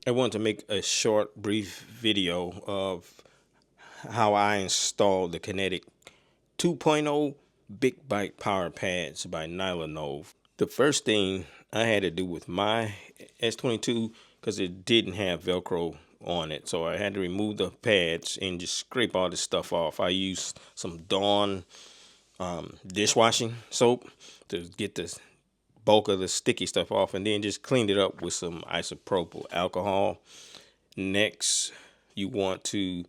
I want to make a short, brief video of how I installed the Kinetic 2.0 Big Bite power pads by NyloNove. The first thing I had to do with my S22, because it didn't have Velcro on it, so I had to remove the pads and just scrape all this stuff off. I used some Dawn dishwashing soap to get the bulk of the sticky stuff off, and then just cleaned it up with some isopropyl alcohol. Next, you want to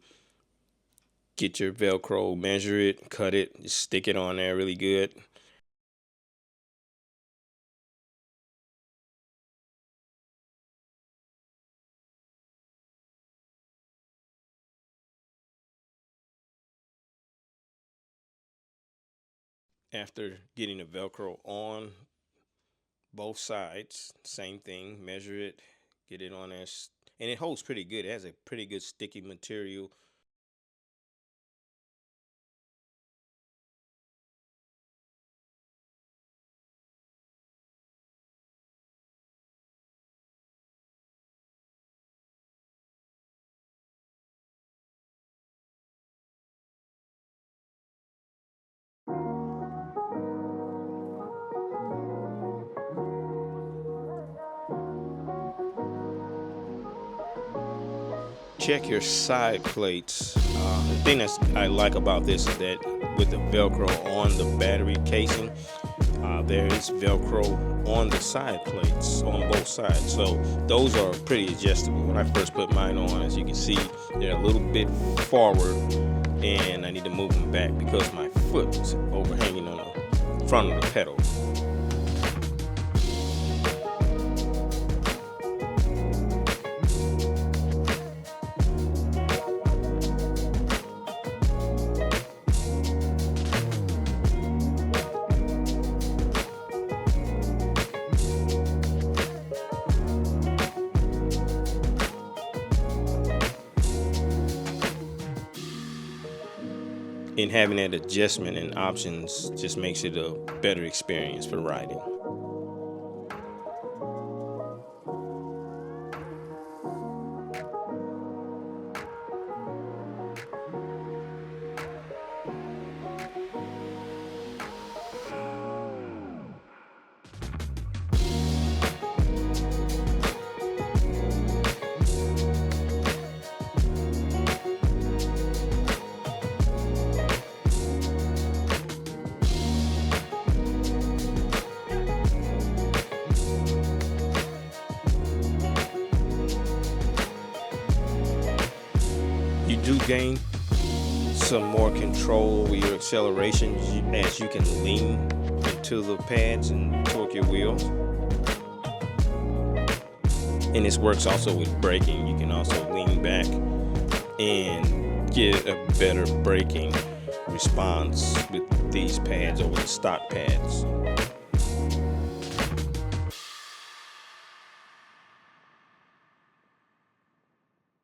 get your Velcro, measure it, cut it, just stick it on there really good. After getting the Velcro on both sides, same thing, measure it, get it on there, and it holds pretty good. It has a pretty good sticky material. Check your side plates. The thing I like about this is that with the Velcro on the battery casing, there is Velcro on the side plates on both sides, so those are pretty adjustable. When I first put mine on, as you can see, they're a little bit forward, and I need to move them back because my foot is overhanging on the front of the pedal. And having that adjustment and options just makes it a better experience for riding. You do gain some more control over your acceleration as you can lean into the pads and torque your wheels. And this works also with braking. You can also lean back and get a better braking response with these pads over the stock pads.